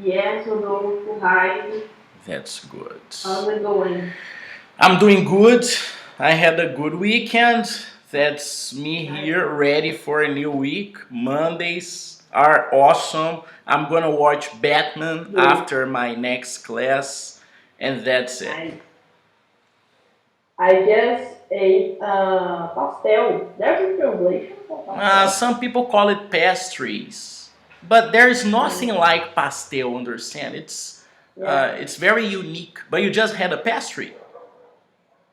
Yes, Rodolfo. Hi. That's good. How's it going? I'm doing good. I had a good weekend. That's me Nice. here, ready for a new week. Mondays are awesome. I'm gonna watch Batman Good. after my next class, and that's it. Nice. I just ate pastel. There's a translation for pastel. Some people call it pastries, but there is nothing Mm, like pastel. Understand? yeah. It's very unique. But you just had a pastry.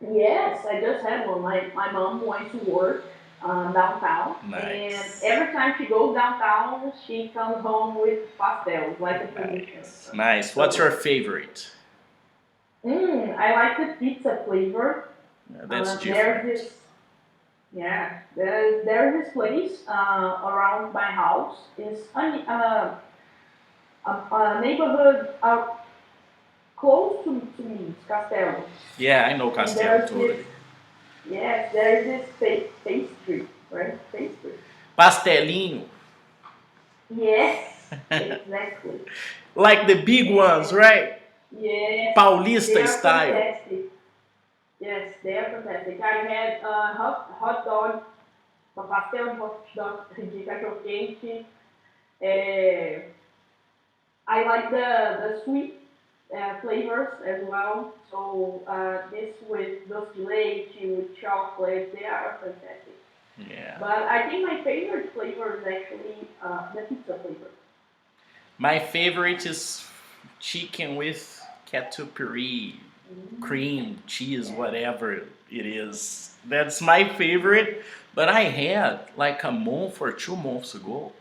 Yes, I just had one. My mom went to work downtown, and Nice. every time she goes downtown, she comes home with pastels, like a tradition. Nice. Nice. What's your So, favorite? I like the pizza flavor. That's There's different. this Yeah, there's this place around my house. It's a neighborhood close to me, it's Castelo. Yeah, I know And Castelo totally. there's this pastry, right? Pastry. Pastelinho, Yes, exactly. like the big ones, And right? yes, they Paulista are style. fantastic. Yes, they are fantastic. I had hot dog, uma pastel de hot dog de cachorro quente. É, I like the sweet flavors as well. So this with dulce de leite, with chocolate, they are fantastic. Yeah. But I think my favorite flavor is actually the pizza flavor. My favorite is chicken with catupiry, Mm, cream, cheese, yeah. whatever it is. That's my favorite. But I had like a month or 2 months ago.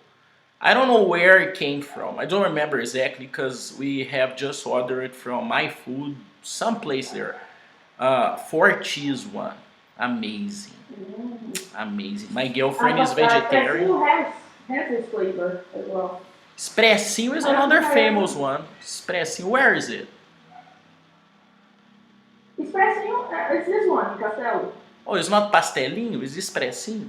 I don't know where it came from. I don't remember exactly because we have just ordered it from my food, someplace there. Four cheese one. Amazing. Mm. Amazing. My girlfriend is vegetarian. Expressinho has this flavor as well. Expressinho is I don't another think I famous ever. one. Expressinho, where is it? Expressinho, it's this one in Castelo. Oh, it's not pastelinho, it's expressinho.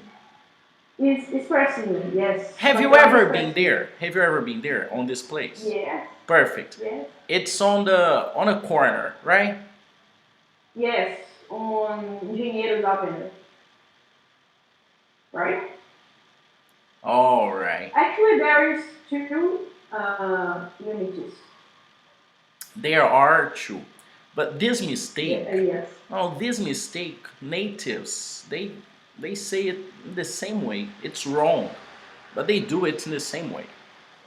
It's expressinho, yes. Have Só you que lá é ever been expressinho. there? Have you ever been there on this place? Yes, Perfect. yes. It's on a corner, right? Yes, on Engenheiros Avenue, right? All right. Actually, there is two units. There are two. But this Yeah, mistake, yes. this mistake, natives, they say it the same way. It's wrong, but they do it in the same way.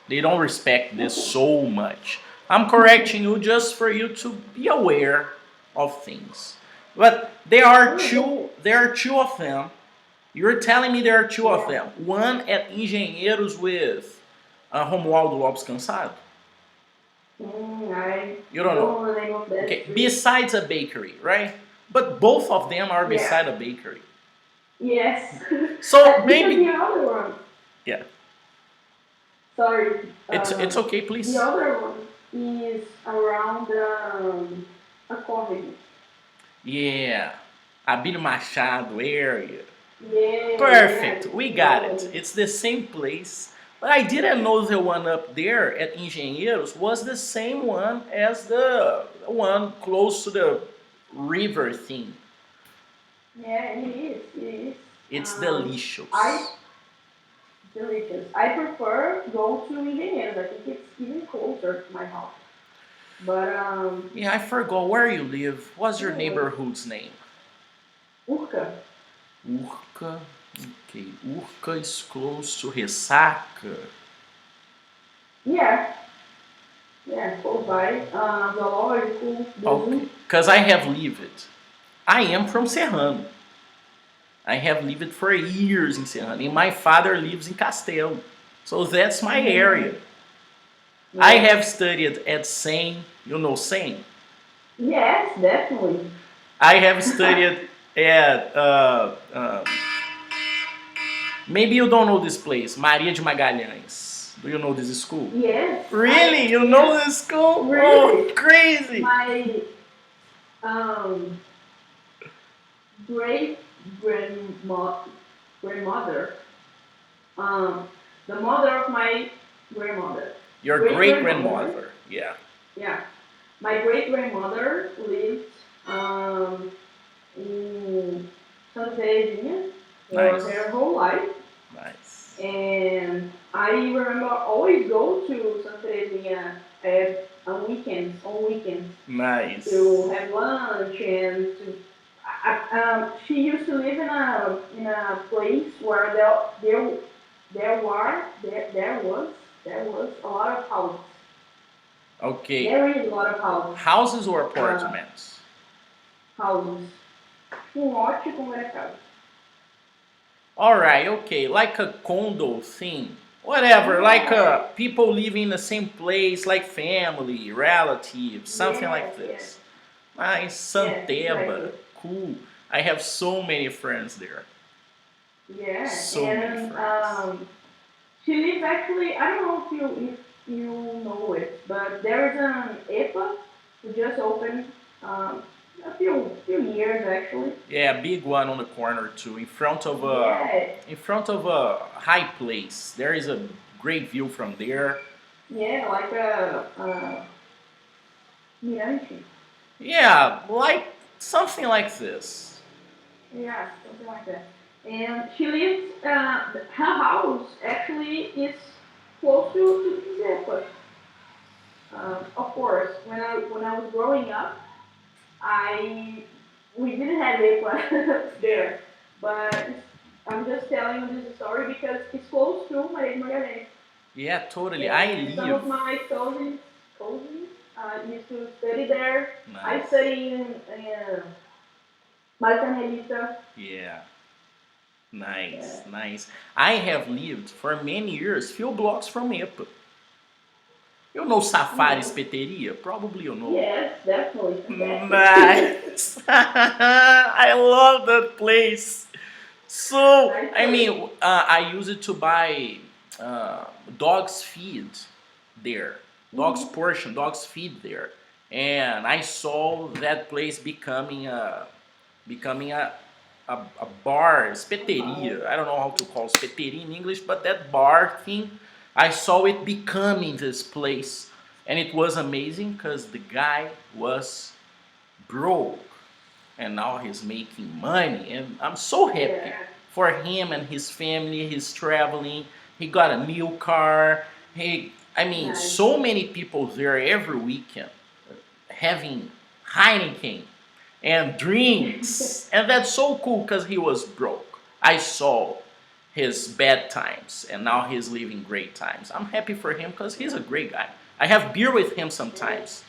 They don't respect this so much. I'm correcting you just for you to be aware of things. But there are two of them. You're telling me there are two of Yeah. them. One at Engenheiros with Romualdo Lopes Cansado. I You don't know. don't know the name of that Okay, street. besides a bakery, right? But both of them are Yeah. beside a bakery. Yes. So Because the maybe, other one, yeah, sorry, it's okay, the please. other one is around a coffee. Yeah, Abílio Machado area. Yeah, Perfect, we got it. exactly. It's the same place. But I didn't know the one up there at Engenheiros was the same one as the one close to the river thing. Yeah, it is. It is. It's I delicious. delicious. I prefer go to Engenheiros. I think it's even closer to my house. But Yeah, I forgot where you live. What's your anyway, neighborhood's name? Urca. Urca. Okay, Urca is close to Ressaca. Yeah, yeah, close by. Zoológico, the Okay, zoo. because I have lived. I am from Serrano. I have lived for years in Serrano, and my father lives in Castelo. So that's my area. Mm, I yeah. have studied at Sem, you know Sem? Yes, definitely. I have studied at, maybe you don't know this place, Maria de Magalhães. Do you know this school? Yes, Really? You know yes, this school? Oh, really. crazy! My um, great grandmother, um, the mother of my grandmother, Your great great grandmother, grandmother. Yeah. Yeah. My great grandmother lived in Santa Teresinha for Nice. her whole life. Nice. And I remember always go to Santa Teresinha on weekends to Nice. have lunch and to. She used to live in a place where there was a lot of houses. Okay. There is a lot of houses. Houses or Uh, apartments? houses. Um lote com várias casas. Alright, okay. Like a condo thing. Whatever. Like Yes, people living in the same place, like family, relatives, something like yes, yes, this. Nice. yes, exactly. Santeba. Cool. I have so many friends there. Yeah, So many and friends. she lives actually. I don't know if you know it, but there is an EPA who just opened um, a few years actually. Yeah, big one on the corner too, Yeah, in front of a high place. There is a great view from there. yeah, like a mirante. Yeah, like something like this. Yeah, something like that. And she lives. Her house actually is close to this EPA. Of course, when I was growing up, I we didn't have eggplant there, but I'm just telling you this story because it's close to Maria de Magalhães, Yeah, totally. I and some live. of my cousins used to study there. I Nice. study in Marcanelita. Yeah, Yeah. nice, nice. I have lived for many years, few blocks from Epa. You know Safari Yes, Espeteria? Probably you know. yes, definitely fantastic. Nice. I love that place. So, Nice I place. mean, I use it to buy uh, dogs feed there, dogs Hmm. portion, dogs feed there, and I saw that place becoming a bar, espeteria. I don't know how to call espeteria in English, but that bar thing, I saw it becoming this place, and it was amazing because the guy was broke and now he's making money and I'm so happy Yeah, for him and his family. He's traveling, he got a new car. I mean, nice. so many people there every weekend having Heineken and drinks, and that's so cool because he was broke. I saw his bad times and now he's living great times. I'm happy for him because he's a great guy. I have beer with him Yeah. sometimes.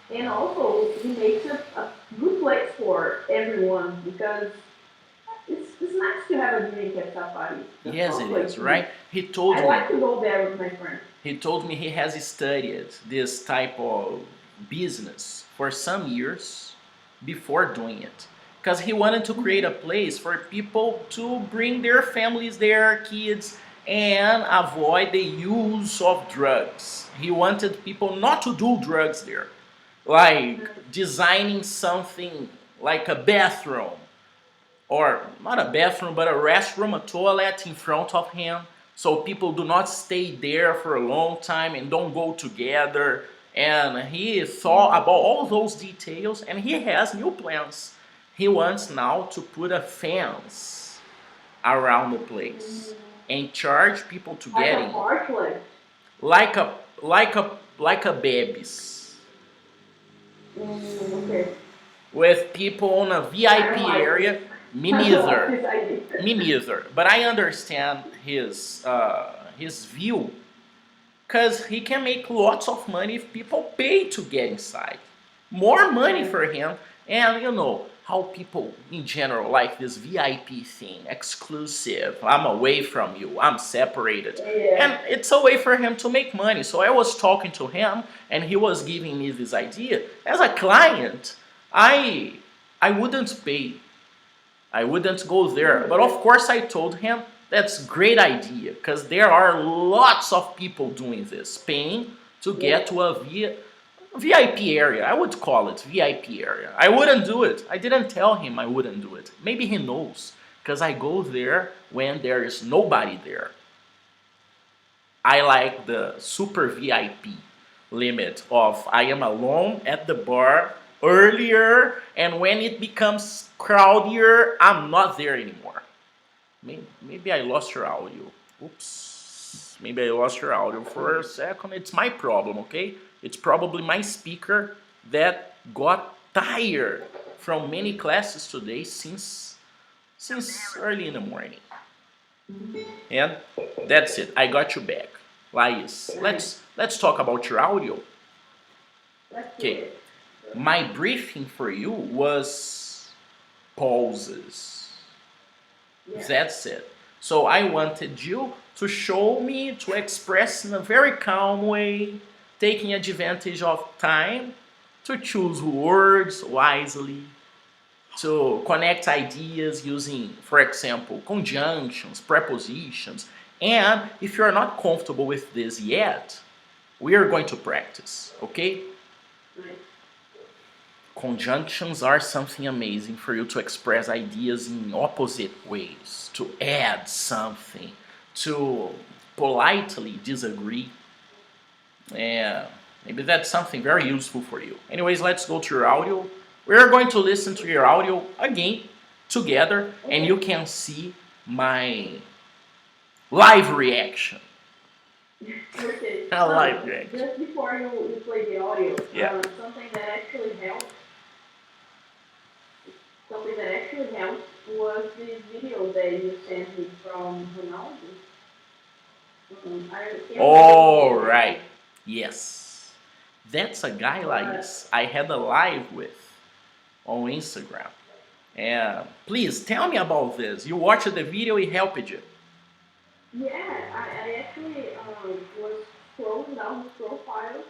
And also, he makes it a good place for everyone because it's nice to have a drink at Safari. It's a Yes, fun it place is, to be. right? He I told me like to go there with my friends. He told me he has studied this type of business for some years before doing it. Because he wanted to create a Hmm. place for people to bring their families there, kids, and avoid the use of drugs. He wanted people not to do drugs there. Like designing something like a bathroom, or not a bathroom, but a restroom, a toilet in front of him, so people do not stay there for a long time and don't go together. And he thought about all those details, and he has new plans. He wants now to put a fence around the place and charge people to Like get a in, parklet. like a babies, Okay. with people on a I don't VIP like this. area. Me I don't like neither. this idea. Me neither. But I understand his view, because he can make lots of money if people pay to get inside. More money Yeah. for him, and you know how people in general like this VIP thing, exclusive. I'm away from you. I'm separated. Yeah. And it's a way for him to make money. So I was talking to him and he was giving me this idea. As a client, I I wouldn't pay, I wouldn't go there. But of Yeah. course, I told him that's a great idea because there are lots of people doing this, paying to get Yeah. to a VIP area. I would call it VIP area. I wouldn't do it. I didn't tell him I wouldn't do it. Maybe he knows because I go there when there is nobody there. I like the super VIP limit of I am alone at the bar earlier, and when it becomes crowdier, I'm not there anymore. Maybe I lost your audio. Oops. Maybe I lost your audio for a second. It's my problem, okay? It's probably my speaker that got tired from many classes today since early in the morning. And that's it. I got you back. Lais, let's talk about your audio. Okay. My briefing for you was pauses. That's it. So I wanted you to show me to express in a very calm way, taking advantage of time to choose words wisely, to connect ideas using, for example, conjunctions, prepositions. And if you're not comfortable with this yet, we are going to practice, okay? Conjunctions are something amazing for you to express ideas in opposite ways, to add something, to politely disagree. And maybe that's something very useful for you. Anyways, let's go to your audio. We're going to listen to your audio again together, and you can see my live reaction. Okay. A live reaction. Just before you play the audio, Yeah. something that actually helped was this video that you sent me from Ronaldo. All right. Yes. That's a guy Lais I had a live with on Instagram. And please tell me about this. You watched the video, it helped you. Yeah, I actually was scrolling down his profile,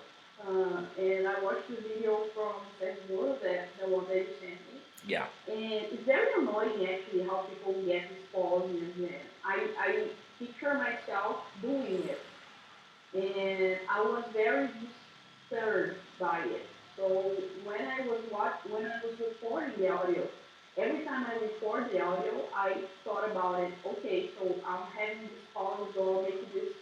and I watched the video from Sergio, the one that you sent me. Yeah. And it's very annoying actually how people get these pauses, and I picture myself doing it, and I was very disturbed by it. So when I was recording the audio, every time I record the audio, I thought about it. Okay, so I'm having this pause or making this,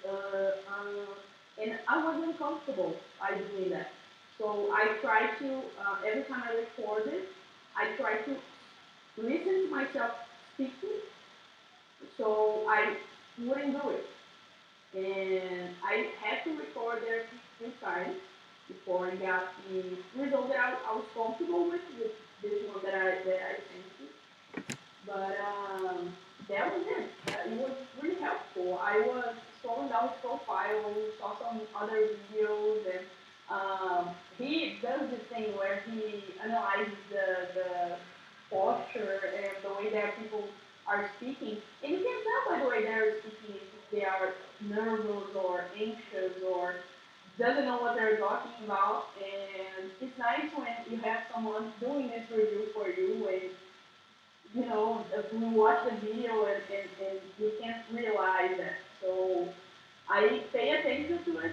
and I wasn't comfortable by doing that. So I try to every time I record it, I try to listen to myself speaking, so I wouldn't do it. And I had to record there a few times before I got the result that I was comfortable with this one that I sent you. But that was it. It was really helpful. I was scrolling down his profile, saw some other videos, and he does this thing where he analyzes the posture and the way that people are speaking. And you can tell by the way they're speaking if they are nervous or anxious or doesn't know what they're talking about. And it's nice when you have someone doing this review for you, and if you watch the video and you can't realize that. So I pay attention to it.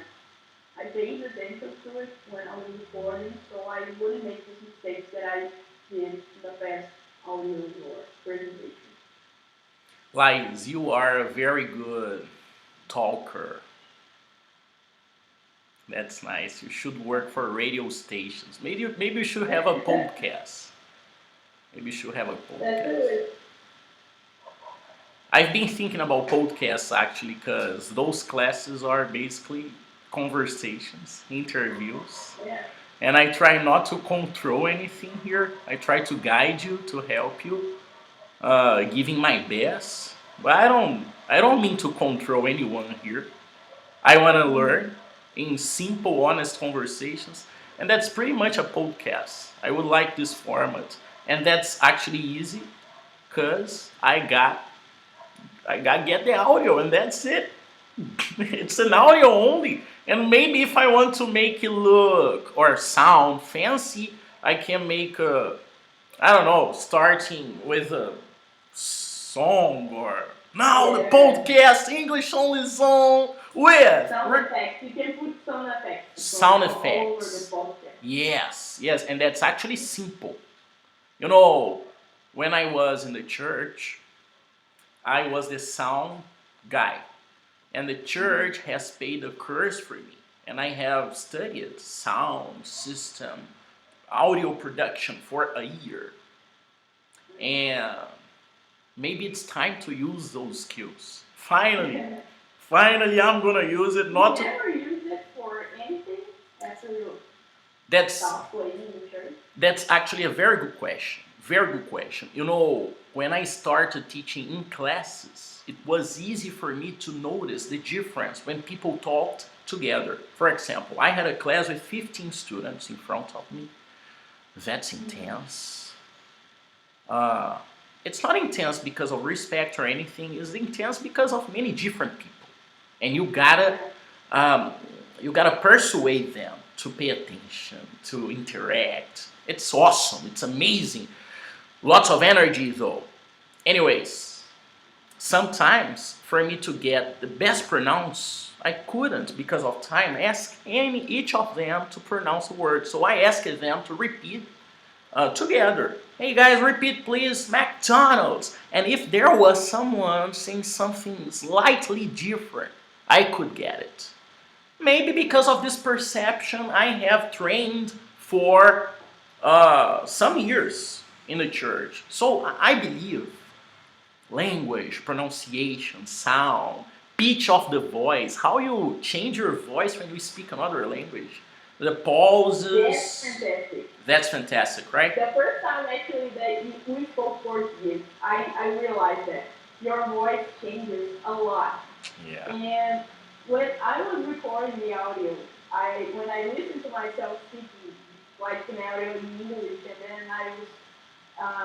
I paid attention to it when I was recording, so I wouldn't make these mistakes that I did in the past audios or presentations. Lais, you are a very good talker. That's nice. You should work for radio stations. Maybe you should have a podcast. Maybe you should have a That's podcast. it. I've been thinking about podcasts actually because those classes are basically conversations, interviews. Yeah. And I try not to control anything here. I try to guide you, to help you, giving my best. But I don't mean to control anyone here. I want to learn in simple, honest conversations. And that's pretty much a podcast. I would like this format. And that's actually easy because I got get the audio and that's it. It's an audio only. And maybe if I want to make it look or sound fancy, I can make I don't know, starting with a song or now the podcast English only song with Sound effects. You can put sound effects. sound all over effects. the podcast. Yes, and that's actually simple. You know, when I was in the church, I was the sound guy. And the church has paid a course for me. and I have studied sound system, audio production for a year. And maybe it's time to use those skills. Finally, finally, I'm gonna use it. Not You to. never used it for anything after you That's stopped playing in the church? that's actually a very good question. Very good question. You know, when I started teaching in classes, it was easy for me to notice the difference when people talked together. For example, I had a class with 15 students in front of me. That's intense. Uh, it's not intense because of respect or anything. It's intense because of many different people, and um, you gotta persuade them to pay attention, to interact. It's awesome. It's amazing. Lots of energy though. Anyways, sometimes for me to get the best pronounce, I couldn't because of time ask each of them to pronounce a word. So I asked them to repeat together. Hey guys, repeat please, McDonald's. And if there was someone saying something slightly different, I could get it. Maybe because of this perception, I have trained for some years in the church. So I believe language, pronunciation, sound, pitch of the voice, how you change your voice when you speak another language, the pauses. That's fantastic. That's fantastic, right? The first time actually that we spoke Portuguese, I realized that your voice changes a lot. Yeah. And when I was recording the audio, when I listened to myself speaking like an audio in English, and then I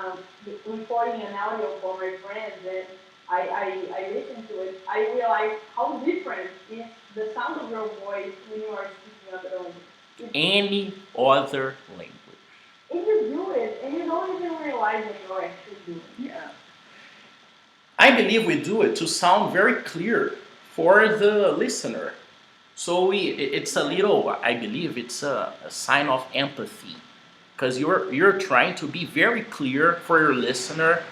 was recording an audio for my friends, and I listened to it, I realized how different is the sound of your voice when you are speaking other language. Any other language. And you do it, and you don't even realize that you're actually doing it. Yeah. I believe we do it to sound very clear for the listener. So it's a little, I believe it's a sign of empathy, because you're trying to be very clear for your listener,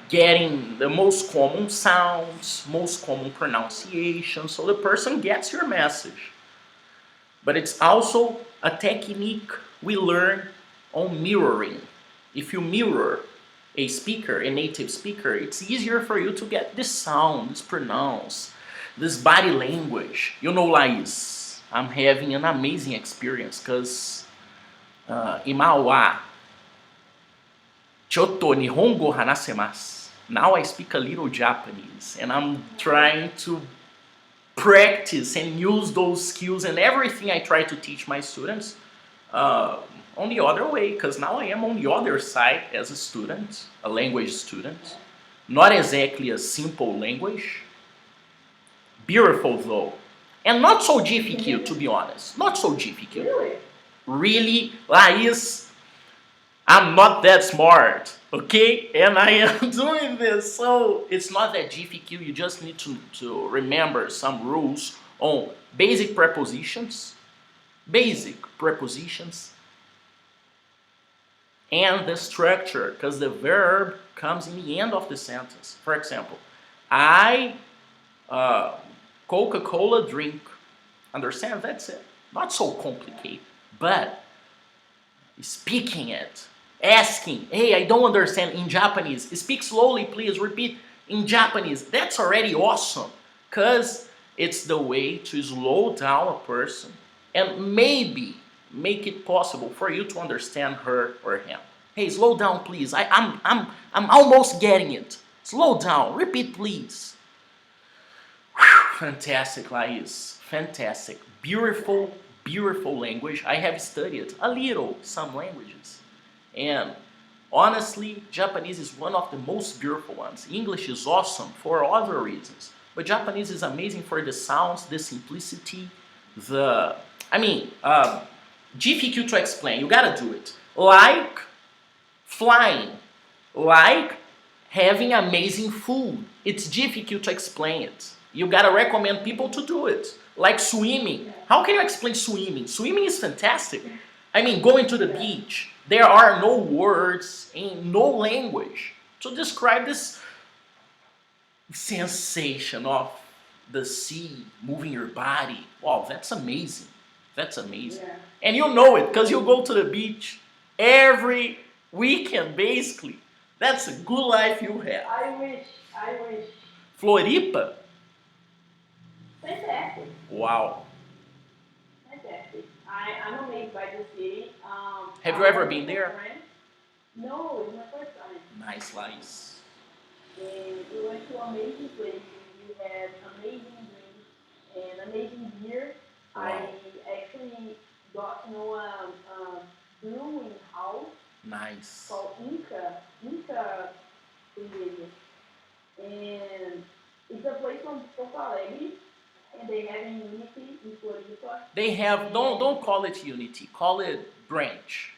getting the most common sounds, most common pronunciation, so the person gets your message. But it's also a technique we learn on mirroring. If you mirror a speaker, a native speaker, it's easier for you to get this sound, this pronounce, this body language. You know, Lais, I'm having an amazing experience because in Mauá, Choto Nihongo Hanasemasu. Now I speak a little Japanese, and I'm trying to practice and use those skills and everything I try to teach my students on the other way, because now I am on the other side as a student, a language student. Not exactly a simple language. Beautiful though. And not so difficult, to be honest. Not so difficult. Really, Lais, I'm not that smart, okay? And I am doing this, so it's not that difficult. You just need to remember some rules on basic prepositions, and the structure, because the verb comes in the end of the sentence. For example, I Coca-Cola drink. Understand? That's it. Not so complicated, but speaking it, asking, hey, I don't understand in Japanese. Speak slowly, please. Repeat in Japanese. That's already awesome, because it's the way to slow down a person and maybe make it possible for you to understand her or him. Hey, slow down, please. I'm almost getting it. Slow down. Repeat, please. Whew, fantastic, Lais. Fantastic. Beautiful, beautiful language. I have studied a little some languages. And honestly, Japanese is one of the most beautiful ones. English is awesome for other reasons. But Japanese is amazing for the sounds, the simplicity, difficult to explain. You gotta do it. Like flying. Like having amazing food. It's difficult to explain it. You gotta recommend people to do it. Like swimming. How can you explain swimming? Swimming is fantastic. I mean, going to the beach. There are no words in no language to describe this sensation of the sea moving your body. Wow, that's amazing. That's amazing. Yeah. And you know it because you go to the beach every weekend, basically. That's a good life you have. I wish. Floripa? Fantastic. Wow. Fantastic. I'm amazed by the city. Have I you ever went been with a there? friend. No, it's my first time. Nice, Lais. And we went to amazing places. We had amazing drinks and amazing beer. Wow. I actually got to know a brewing house Nice. called Inca Brewing. And it's a place from Porto Alegre, and they have in Unity in Floripa. They have, don't call it Unity, call it branch.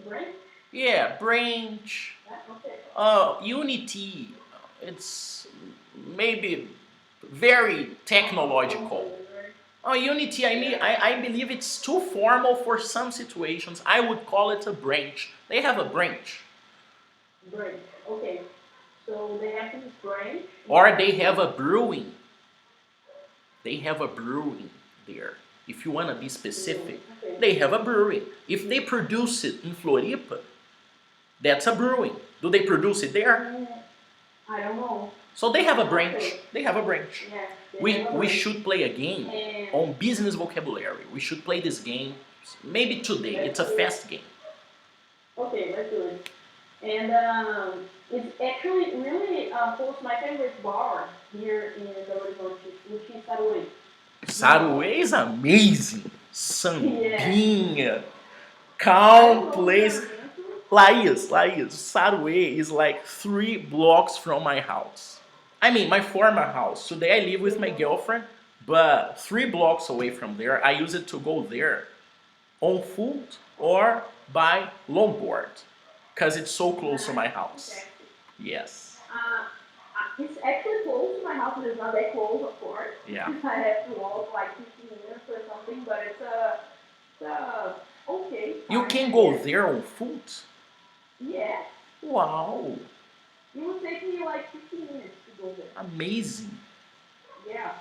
Branch? Yeah, branch. Okay. Unity, it's maybe very technological. Unity, I believe it's too formal for some situations. I would call it a branch. They have a branch. Branch, okay. So they have this branch. Or they have a brewing. They have a brewing there. If you want to be specific, Okay. they have a brewing. If they produce it in Floripa, that's a brewing. Do they produce it there? I don't know. So they have a branch. Okay. They have a branch. Yeah, We should play a game and on business vocabulary. We should play this game maybe today. It's a fast game. Okay, let's do it. And it's actually really close to my favorite bar here in Belo Horizonte, which is Saruê. Saruê is amazing. Sambinha, calm place. Lais, Saruê is like 3 blocks from my house. I mean, my former house. Today I live with my girlfriend, but 3 blocks away from there. I use it to go there on foot or by longboard because it's so close to my house. Exactly. Yes. It's actually close to my house, but it's not that close, of course. Yeah. I have to walk like 15 minutes or something, but it's okay. You can go there on foot? Yeah. Wow. It would take me like 15 minutes to go there. Amazing. Yeah.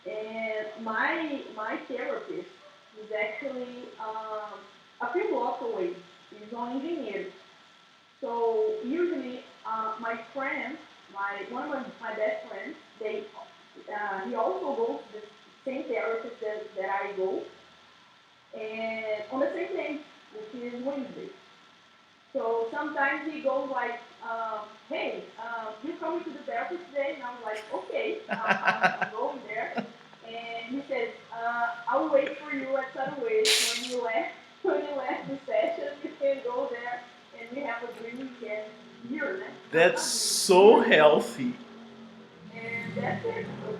And my therapist is actually a few blocks away. He's on engineer. So usually my friend, one of my best friends, he also goes to the same therapist that I go, and on the same day, which is Wednesday. So sometimes he goes like, hey, you coming to the therapist today? And I'm like, okay, I'm going there. And he says, I'll wait for you at Sunway when you left the session. You can go there and we have a drink and beer, né? That's so healthy. And that's it. So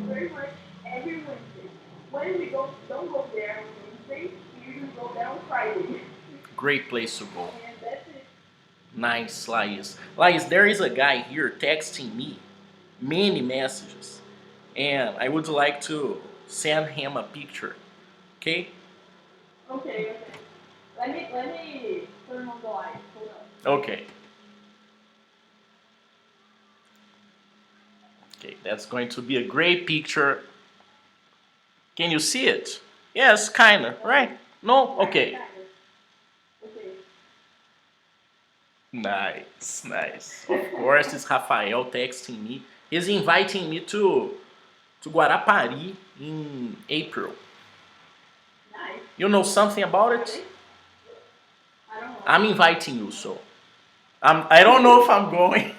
very much every Wednesday. When we don't go there on Wednesday, we usually go there on Friday. Great place to go. And that's it. Nice, Lais. Lais, there is a guy here texting me many messages, and I would like to send him a picture. Okay? Okay. Let me turn on the light. Hold on. Okay. Okay, that's going to be a great picture. Can you see it? Yes, kinda, right? No? Okay. Okay. Nice. Of course, it's Rafael texting me. He's inviting me to Guarapari in April. Nice. You know something about it? I don't know. I'm inviting you, so I don't know if I'm going.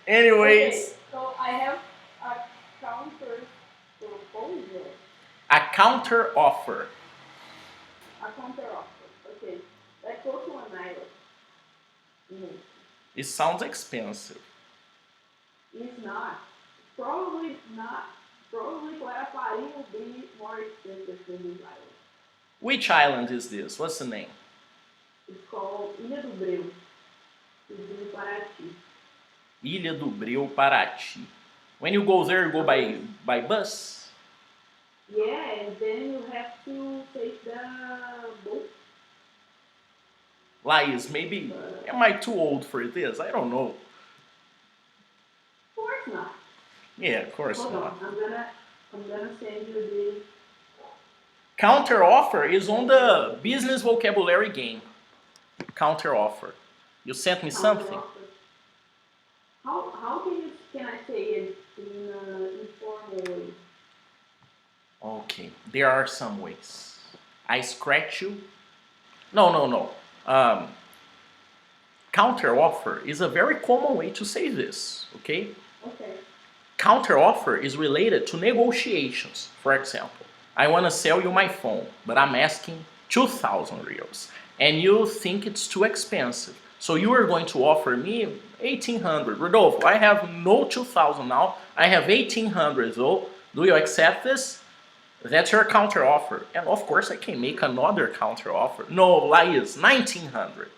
Anyways. Okay, so I have a counter proposal. A counter offer. A counter offer. Okay. Let's go to an island. It sounds expensive. It's not. Probably not. Probably Guarapari will be more expensive than this island. Which island is this? What's the name? It's called Ilha do Breu. It's in Paraty. Ilha do Breu, Paraty. When you go there, you go by bus? Yeah, and then you have to take the boat. Lais, maybe, am I too old for this? I don't know. Of course not. Yeah, of course Hold not. on, I'm gonna send you Counter offer is on the business vocabulary game. Counter offer. You sent me something. How can I say it in an informal way? Okay, there are some ways. I scratch you. No. Um, Counter offer is a very common way to say this. Okay. Okay. Counter offer is related to negotiations. For example, I want to sell you my phone, but I'm asking 2,000 reals, and you think it's too expensive. So you are going to offer me 1,800. Rodolfo, I have no 2,000 now. I have 1,800 though. Do you accept this? That's your counter offer. And of course, I can make another counter offer. No, Lais, 1,900.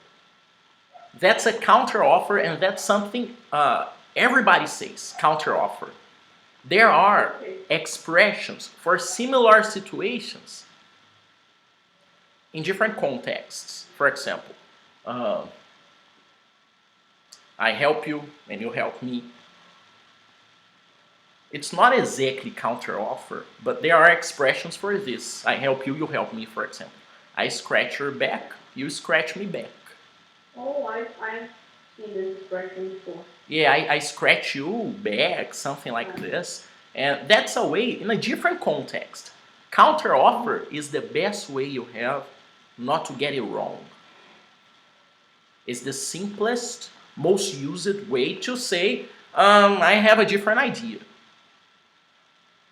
That's a counter offer, and that's something everybody says, counter offer. There are expressions for similar situations in different contexts. For example, I help you and you help me. It's not exactly counter offer, but there are expressions for this. I help you, you help me, for example. I scratch your back, you scratch me back. Oh, I've seen this expression before. Yeah, I scratch you back, something like this. And that's a way, in a different context. Counter offer is the best way you have not to get it wrong. It's the simplest, most used way to say, I have a different idea.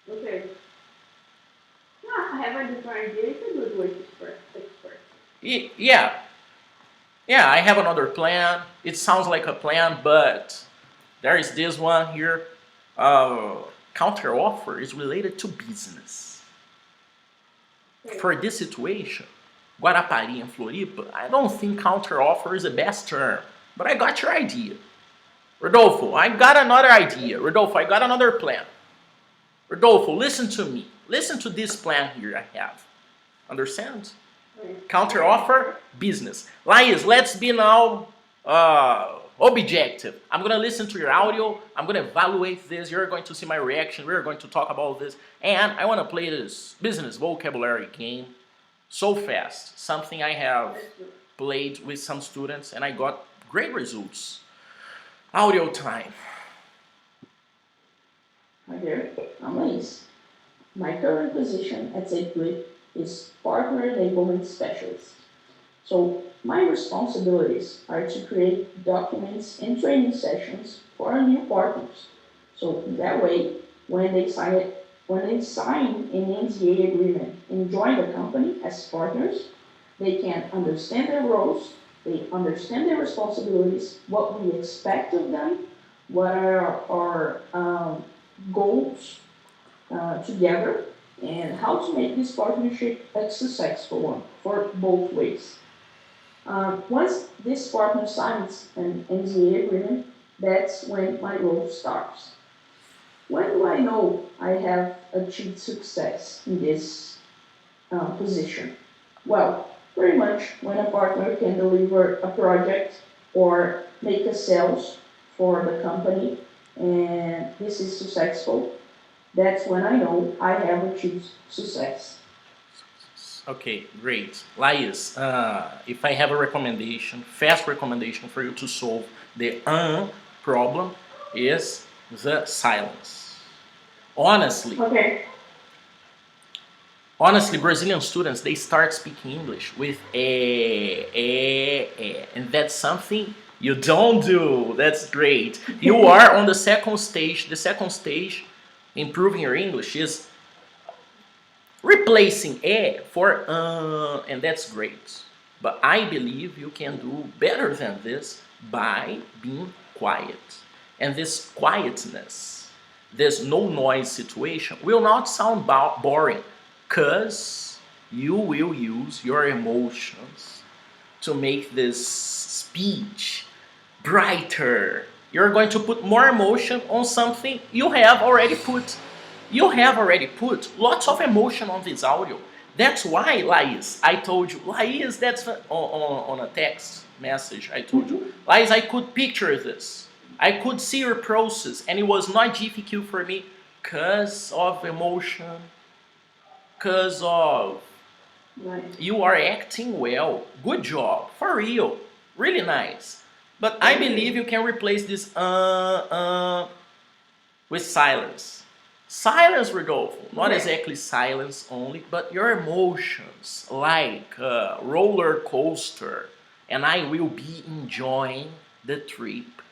Okay. Yeah, I have a different idea. It's a good way to express. Yeah, I have another plan. It sounds like a plan, but there is this one here. Counter offer is related to business. Okay. For this situation, Guarapari and Floripa, I don't think counter offer is the best term, but I got your idea. Rodolfo, I got another idea. Rodolfo, I got another plan. Rodolfo, listen to me. Listen to this plan here I have. Understand? Counter offer, business. Lais, let's be now objective. I'm gonna listen to your audio. I'm gonna evaluate this. You're going to see my reaction. We're going to talk about this. And I want to play this business vocabulary game so fast. Something I have played with some students and I got great results. Audio time. Hi there, I'm Lais. My current position at Safely is Partner Enablement Specialist. So my responsibilities are to create documents and training sessions for our new partners. So that way, when they sign an NDA agreement and join the company as partners, they can understand their roles, they understand their responsibilities, what we expect of them, what are our goals together, and how to make this partnership a successful one for both ways. Once this partner signs an NDA agreement, that's when my role starts. When do I know I have achieved success in this position? Well, pretty much when a partner can deliver a project or make a sales for the company and this is successful, that's when I know I have achieved success. Okay, great. Lais, if I have a recommendation, fast recommendation for you to solve the problem is the silence. Honestly, Brazilian students, they start speaking English with and that's something you don't do. That's great. You are on the second stage. The second stage, improving your English, is replacing for and that's great. But I believe you can do better than this by being quiet. And this quietness, this no noise situation will not sound boring, because you will use your emotions to make this speech brighter. You're going to put more emotion on something you have already put. You have already put lots of emotion on this audio. That's why, Lais, I told you, Lais, that's on a text message, I told you, Lais, I could picture this. I could see your process, and it was not difficult for me because of emotion, because of Right. You are acting well. Good job. For real. Really nice. But I believe you can replace this with silence. Silence, Rodolfo. Not Yes. exactly silence only, but your emotions, like a roller coaster. And I will be enjoying the trip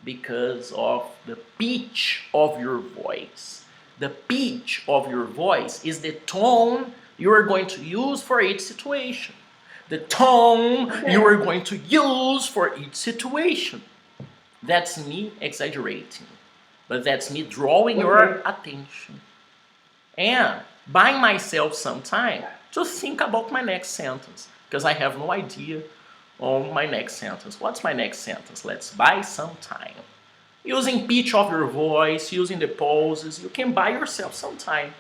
because of the pitch of your voice. The pitch of your voice is the tone you are going to use for each situation. The tone you are Okay. going to use for each situation. That's me exaggerating, but that's me drawing your Okay. attention and buying myself some time to think about my next sentence because I have no idea on my next sentence. What's my next sentence? Let's buy some time. Using pitch of your voice, using the pauses, you can buy yourself some time.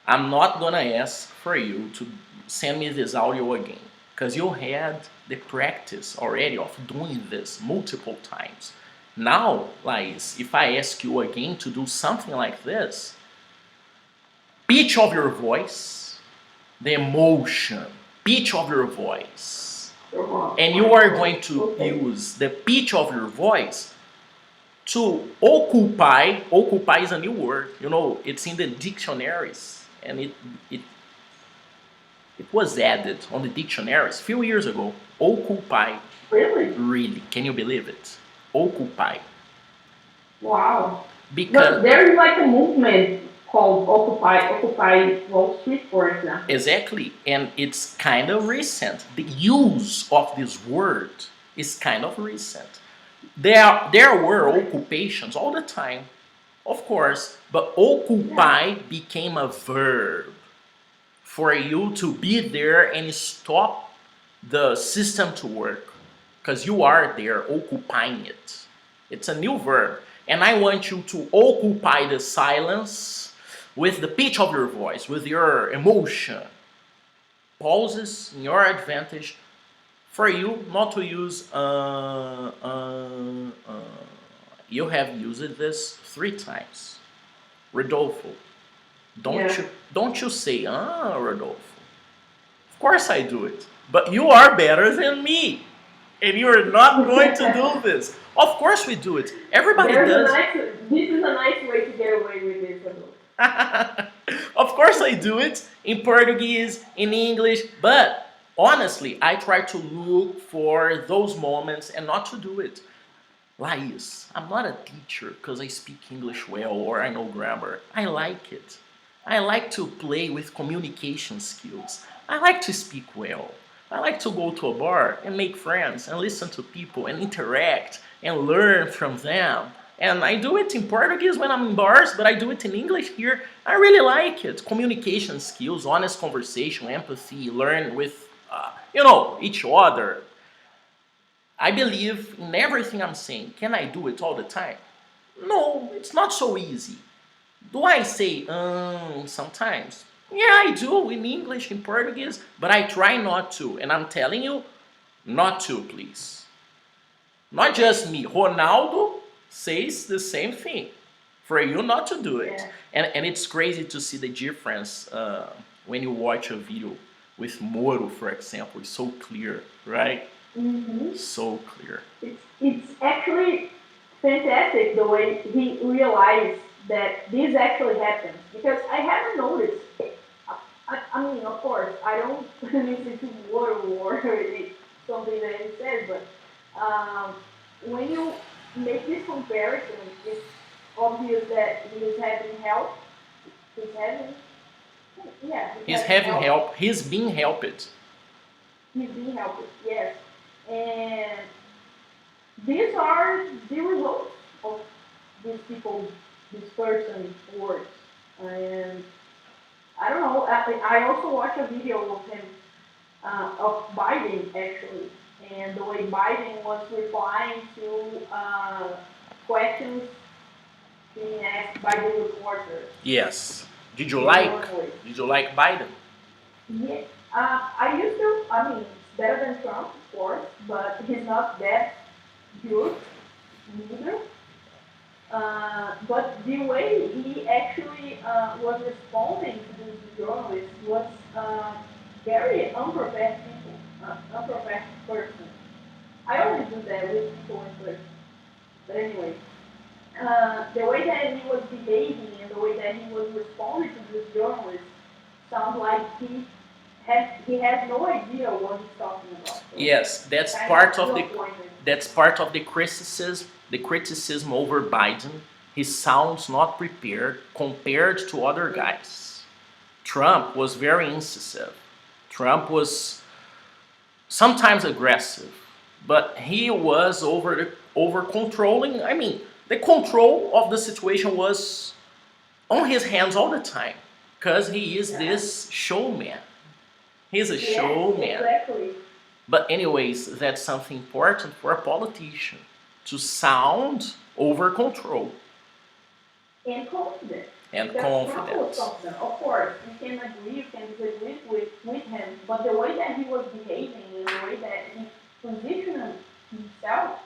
I'm not gonna ask for you to send me this audio again because you had the practice already of doing this multiple times. Now, Lais, if I ask you again to do something like this, pitch of your voice, the emotion, pitch of your voice, and you are going to Okay. use the pitch of your voice to occupy. Occupy is a new word, it's in the dictionaries, and it was added on the dictionaries a few years ago. Occupy. Really? Really, can you believe it? Occupy. Wow. Because But there is like a movement called Occupy Wall Street, for example. exactly, and it's kind of recent. The use of this word is kind of recent. There were Right. occupations all the time, of course, but Yeah. occupy became a verb for you to be there and stop the system to work because you are there occupying it. It's a new verb. And I want you to occupy the silence with the pitch of your voice, with your emotion. Pauses in your advantage for you not to use you have used this 3 times. Rodolfo, don't Yeah. you don't you say Rodolfo. Of course I do it. But you are better than me. And you're not going to do this. Of course we do it. Everybody There's a does. nice. This is a nice way to get away with this. Of course I do it in Portuguese, in English, but honestly, I try to look for those moments and not to do it. Lais, I'm not a teacher because I speak English well or I know grammar. I like it. I like to play with communication skills. I like to speak well. I like to go to a bar and make friends and listen to people and interact and learn from them. And I do it in Portuguese when I'm in bars, but I do it in English here. I really like it. Communication skills, honest conversation, empathy, learn with, each other. I believe in everything I'm saying. Can I do it all the time? No, it's not so easy. Do I say sometimes? Yeah, I do in English, in Portuguese, but I try not to. And I'm telling you, not to, please. Not just me. Ronaldo says the same thing. For you not to do it. Yeah. And it's crazy to see the difference when you watch a video with Moro, for example. It's so clear, right? Mm-hmm. So clear. It's actually fantastic the way he realized that this actually happens because I haven't noticed. I mean, of course, I don't listen to water or something that he says, but when you make this comparison, it's obvious that he's having help. He's having, yeah, he's He's having having help. help. He's being helped. He's being helped, yes. And these are the results of these people, this person's words. And I don't know. I also watched a video of him, of Biden actually, and the way Biden was replying to questions being asked by the reporters Yes. Did you in like? Norway. Did you like Biden? Yeah, I used to. I mean, it's better than Trump, of course, but he's not that good neither. But the way he actually was responding to these journalists was very unprepared people, unprepared person. I always do that with people in person. But anyway, the way that he was behaving and the way that he was responding to this journalist sounds like he has no idea what he's talking about. So Yes, that's kind part of the disappointed. criticism over Biden. He sounds not prepared compared to other guys. Trump was very incisive. Trump was sometimes aggressive, but he was over controlling. I mean, the control of the situation was on his hands all the time because he is this showman. He's a Yes, showman. exactly. But anyways, that's something important for a politician to sound over control And confident. and Because Trump was confident. confident. Of course, you can agree, you can disagree with him, but the way that he was behaving and the way that he positioned himself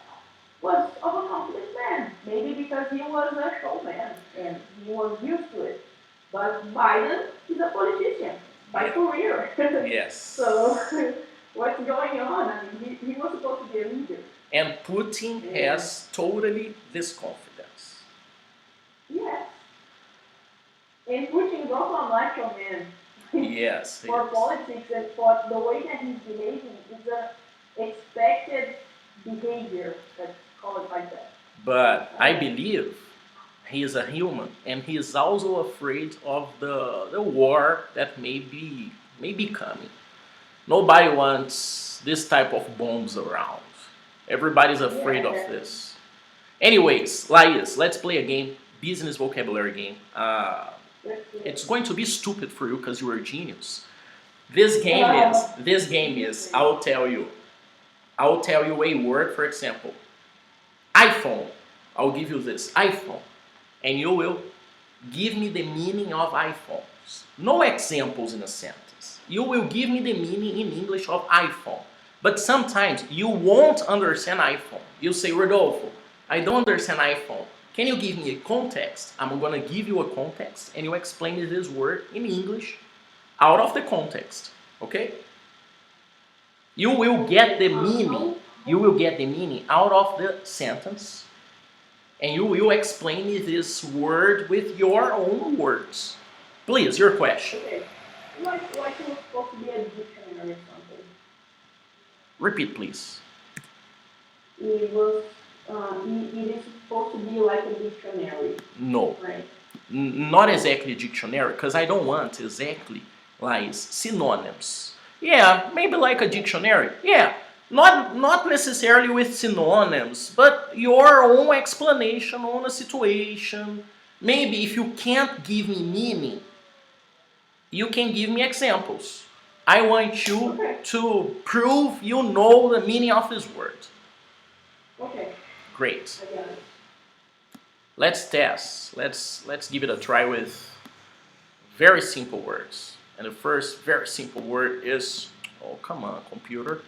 was of a confident man. Maybe because he was a showman and he was used to it. But Biden is a politician by career. Yes. So what's going on? I mean, he was supposed to be a leader. And Putin has totally this confidence. Yes. And Putin is also a macho man. Yes. For yes. politics and for the way that he's behaving is a expected behavior, let's call it like that. But I believe he is a human and he is also afraid of the war that may be coming. Nobody wants this type of bombs around. Everybody's afraid of this. Anyways, Lais, let's play a game, business vocabulary game. It's going to be stupid for you because you are a genius. This game is, I'll tell you a word, for example, iPhone. I'll give you this, iPhone. And you will give me the meaning of iPhones. No examples in a sentence. You will give me the meaning in English of iPhone. But sometimes you won't understand iPhone. You say, Rodolfo, I don't understand iPhone. Can you give me a context? I'm going to give you a context and you explain me this word in English out of the context. Okay? You will get the meaning. You will get the meaning out of the sentence. And you will explain me this word with your own words. Please, your question. Okay. Like it was supposed to be a dictionary or something. Repeat, please. It was. It is supposed to be like a dictionary, No. right? Not exactly a dictionary, because I don't want exactly like synonyms. Yeah, maybe like a dictionary. Yeah, not necessarily with synonyms, but your own explanation on a situation. Maybe if you can't give me meaning, you can give me examples. I want you to prove you know the meaning of this word. Okay, Great. I got it. Let's test. Let's give it a try with very simple words. And the first very simple word is, oh come on, computer.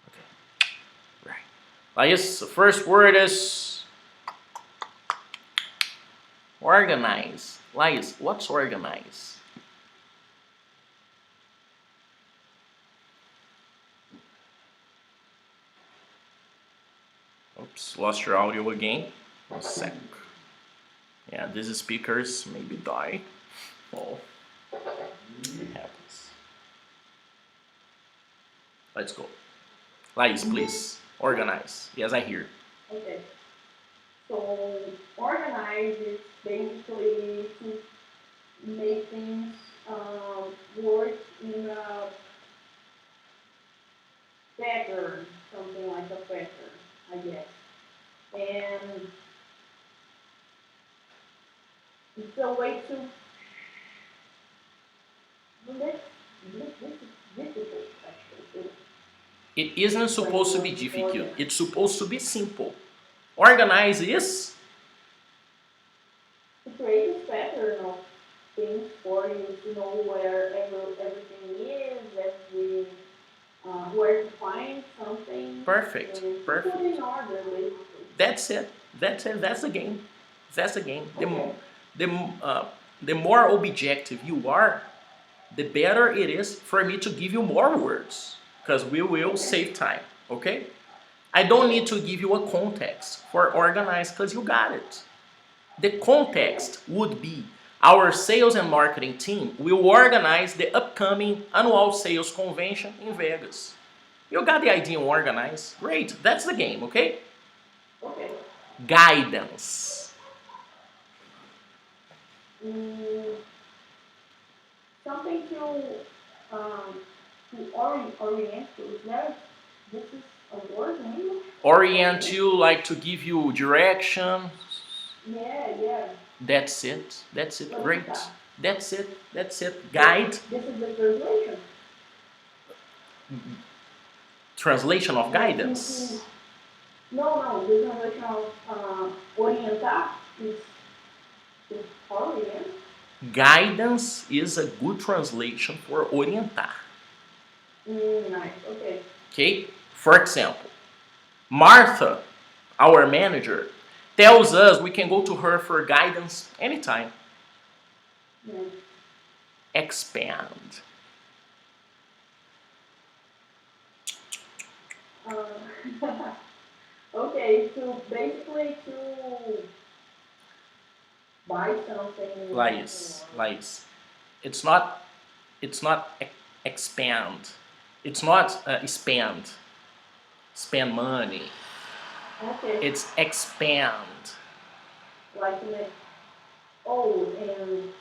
Okay. Right. Lais, the first word is organize. Lais, what's organize? Oops, lost your audio again. 1 sec. Yeah, these speakers maybe die. Oh, it happens. Let's go. Lais, please. Organize. Yes, I hear. Okay. So organize is basically to make things work in a pattern, something like a pattern, I guess. And it's a way to this is difficult actually. It isn't supposed to be difficult. It's supposed to be simple. Organize is To create a pattern of things for you to know where everything is, where to find something. perfect. And Perfect. put in order, basically. That's it. That's it. That's the game. That's the game. Okay. The more objective you are, the better it is for me to give you more words, because we will save time, okay? I don't need to give you a context for organize because you got it. The context would be our sales and marketing team will organize the upcoming annual sales convention in Vegas. You got the idea on organize? Great, that's the game, okay? Okay. Guidance. Something to orient to. Is that this is a word in English? Orient you, like to give you direction. Yeah. That's it. That's it. Great. Orientar. That's it. That's it. Guide. This is the translation. Translation of guidance. No. The translation of orientar is orient. Guidance is a good translation for orientar. Nice. Okay. Okay? For example, Martha, our manager, tells us we can go to her for guidance anytime. Yeah. Expand. Okay, so basically to buy something. Lais. It's not expand. It's not spend. Spend money. Okay. It's expand. Like and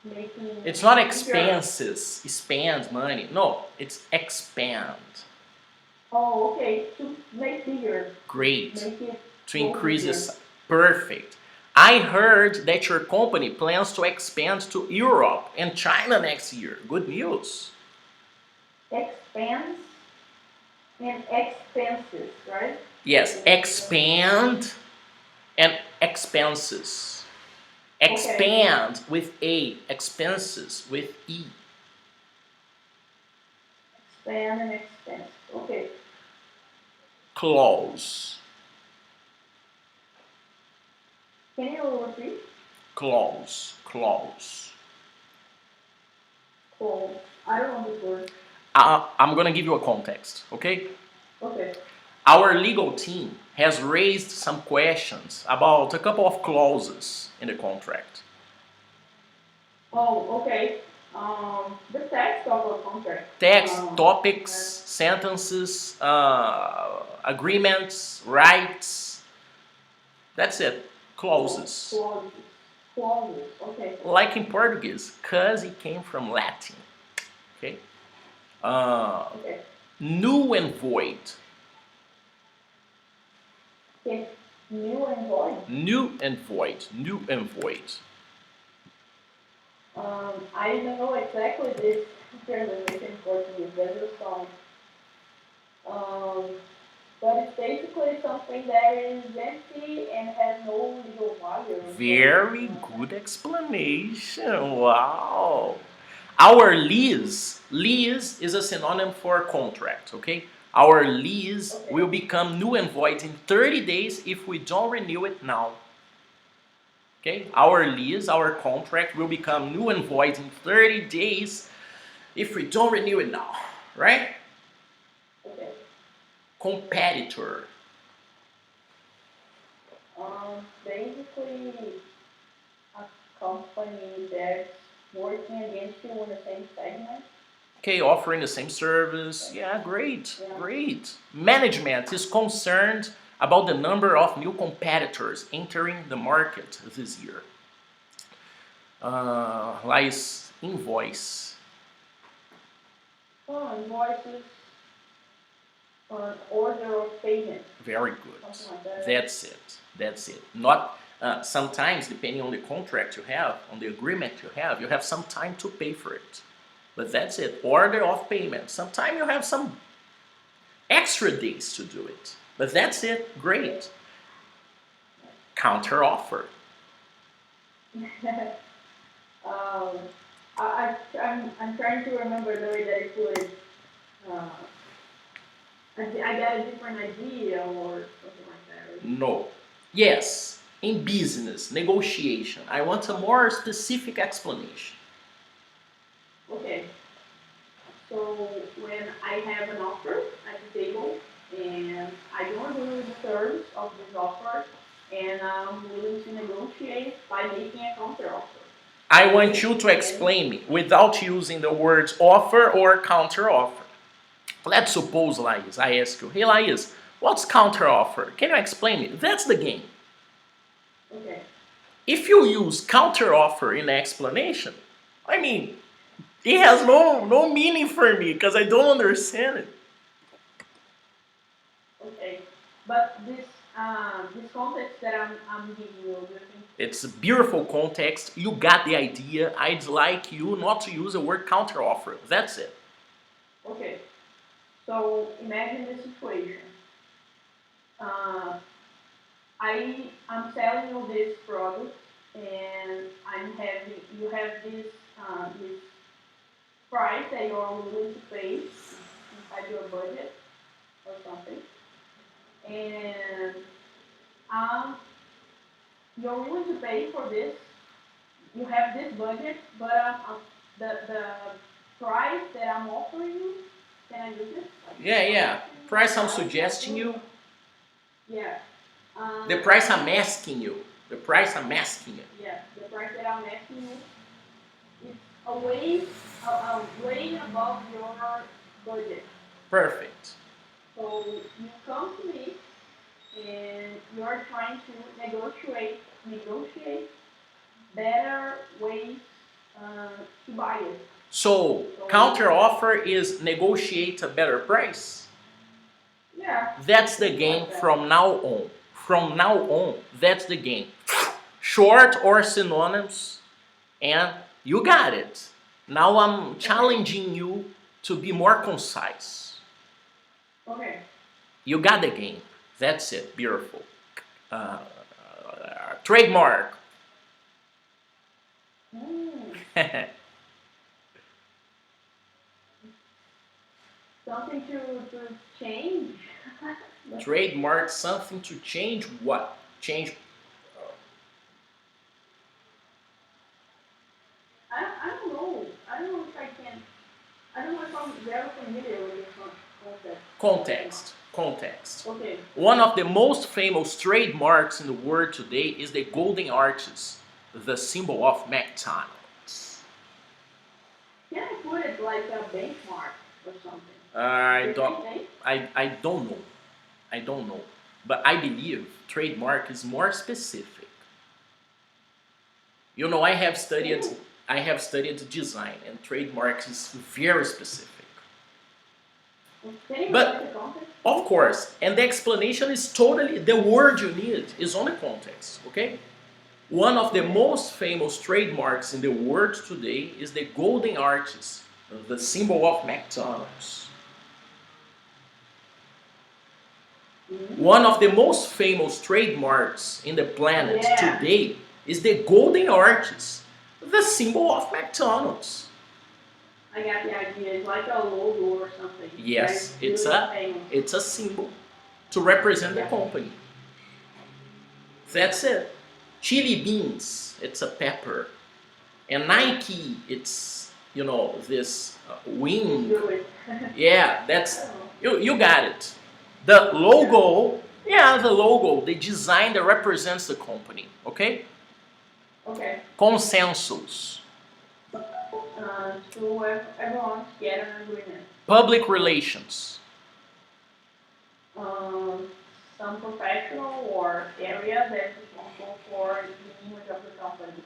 making. It's not expenses. Spend money. No, it's expand. Oh, okay. To make bigger. Great. Make it To increase this. Perfect. I heard that your company plans to expand to Europe and China next year. Good news. Expense and expenses, right? Yes, expand and expenses. Expand with A, expenses with E. Expand and expense. Okay. Clause. Can you repeat? Clause. Cool. I don't know this word. I'm gonna give you a context, okay? Okay. Our legal team has raised some questions about a couple of clauses in the contract. Oh, okay. The text of a contract. Text, topics, sentences, agreements, rights. That's it. Clauses. Clauses. Okay. Like in Portuguese, because it came from Latin. Okay? Okay. New and void. Okay. New and void. New and void. New and void. I don't know exactly this translation in Portuguese. There's a song. But it's basically something that is empty and has no legal value. Very good explanation. Wow. Our lease is a synonym for contract, okay? Our lease will become new and void in 30 days if we don't renew it now. Okay? Our lease, our contract will become new and void in 30 days if we don't renew it now, right? Okay. Competitor. Basically, a company that's working against you in the same segment. Okay, offering the same service. Yeah, great. Management is concerned about the number of new competitors entering the market this year. Lais, invoice. Invoices, order of payment. Very good. Something like that. That's it. Not sometimes, depending on the contract you have, on the agreement you have some time to pay for it. But that's it. Order of payment. Sometimes you have some extra days to do it. But that's it. Great. Counter offer. I'm trying to remember the way that it put it. I got a different idea or something like that. Right? No. Yes. In business, negotiation, I want a more specific explanation. Okay. So when I have an offer at the table and I don't agree with the terms of this offer and I'm willing to negotiate by making a counter offer. I want you to explain me without using the words offer or counter offer. Let's suppose, Lais, I ask you, hey Lais, what's counter offer? Can you explain me? That's the game. Okay. If you use counter offer in explanation, I mean, it has no meaning for me because I don't understand it. Okay. But this context that I'm giving you, do you think? It's a beautiful context. You got the idea. I'd like you not to use the word counter offer. That's it. Okay. So imagine the situation. Uh, I'm selling you this product, and you have this price that you are willing to pay inside your budget or something, and um, you're willing to pay for this. You have this budget, but the price that I'm offering you, can I use it? Like, Yeah. Price I'm suggesting you. Yeah. The price I'm asking you. The price I'm asking you. Yeah, the price that I'm asking you is way above your budget. Perfect. So you come to me and you're trying to negotiate better ways to buy it. So counter offer is negotiate a better price. Yeah. That's the game from now on. From now on, that's the game. Short or synonyms, and you got it. Now I'm challenging you to be more concise. Okay. You got the game. That's it. Beautiful. Trademark. Something to change. Trademark something to change what? Change. I don't know. I don't know if I can. I don't know if I'm very familiar with this concept. Context. Okay. One of the most famous trademarks in the world today is the golden arches, the symbol of McDonald's. Can I put it like a benchmark or something? I don't know. I don't know. But I believe trademark is more specific. You know, I have studied design, and trademark is very specific. Can you But the context? of course, and the explanation is totally the word you need is only context, okay? One of the most famous trademarks in the world today is the golden arches, the symbol of McDonald's. One of the most famous trademarks in the planet today is the golden arches, the symbol of McDonald's. I got the idea. It's like a logo or something. Yes, really it's a symbol to represent the company. That's it. Chili beans, it's a pepper. And Nike, it's, this wing. Yeah, that's, you got it. The logo, the design that represents the company, okay? Okay. Consensus. So everyone get an agreement. Public relations. Some professional or area that's responsible for the image of the company.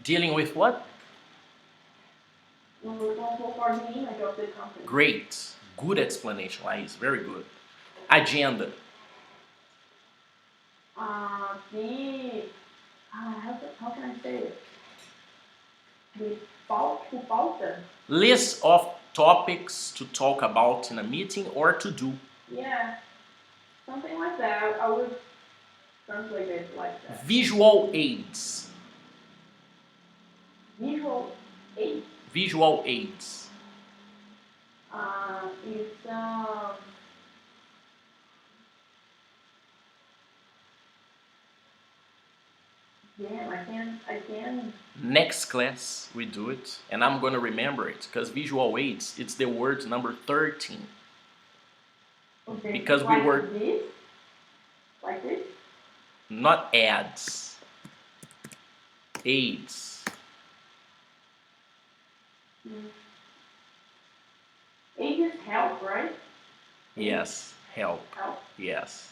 Dealing with what? Responsible for the image of the company. Great. Good explanation, Lais. Very good. Agenda. How can I say it? The pauta. List of topics to talk about in a meeting or to do. Yeah, something like that. I would translate it like that. Visual aids. Visual aids. Visual aids. It's Damn, I can. Next class we do it, and I'm gonna remember it because visual aids. It's the word number 13. Okay. Because we like were this? Like this? not ads, aids. Aid is help, right? Yes, help. Help. Yes,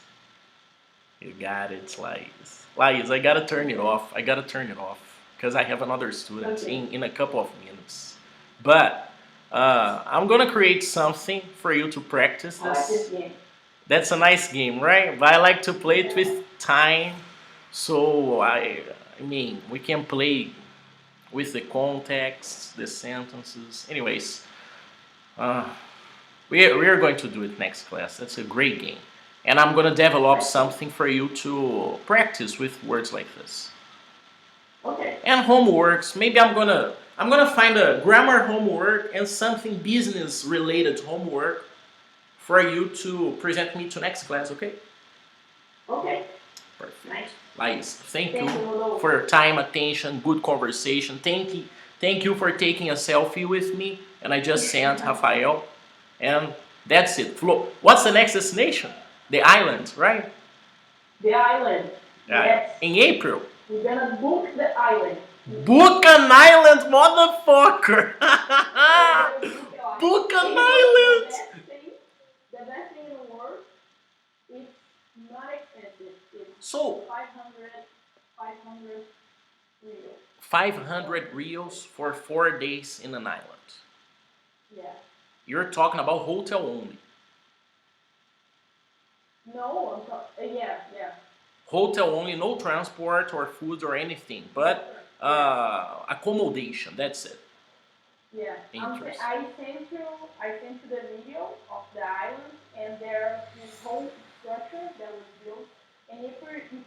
you got it, Lais. Lais, I gotta turn it off. I gotta turn it off because I have another student Okay. in a couple of minutes. But I'm gonna create something for you to practice I like this this. game. That's a nice game, right? But I like to play it with time, so I mean, we can play with the context, the sentences. Anyways, we are going to do it next class. That's a great game, and I'm gonna develop something for you to practice with words like this. Okay. And homeworks. Maybe I'm gonna find a grammar homework and something business related homework for you to present me to next class, okay? Okay. Perfect. Nice. Lais, thank Thank you you. for your time, attention, good conversation. Thank you for taking a selfie with me. And I just sent Rafael. And that's it. What's the next destination? The island, right? The island. Yes. In April. We're gonna book the island. Book an island, motherfucker! Book an island! The best thing in the world, it's not expensive. It's So 500 real. 500 reals for 4 days in an island. Yeah. You're talking about hotel only. No, yeah. Hotel only, no transport or food or anything, but accommodation. That's it. Yeah. Interesting. I sent you the video of the island, and there's this whole structure that was built. And if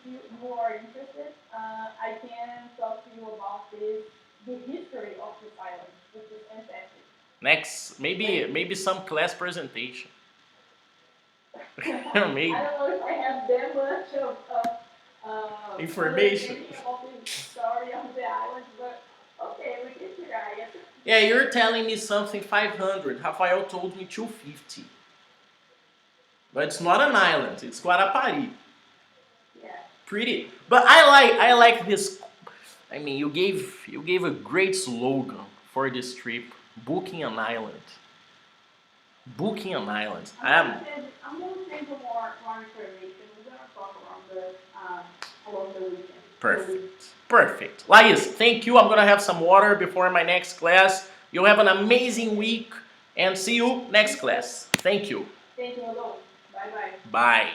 you are interested, I can talk to you about the history of this island, which is fantastic. Next, maybe some class presentation. Maybe. I don't know if I have that much of Information. of the story of the island, but okay, we can try it. Yeah, you're telling me something 500. Rafael told me 250. But it's not an island. It's Guarapari. Yeah. Pretty. But I like this. I mean, you gave a great slogan for this trip. Booking an island. Booking an island. I'm gonna send you more information. We're gonna talk along the weekend. Perfect. Lais, thank you. I'm gonna have some water before my next class. You have an amazing week and see you next class. Thank you. Thank you. Bye bye. Bye.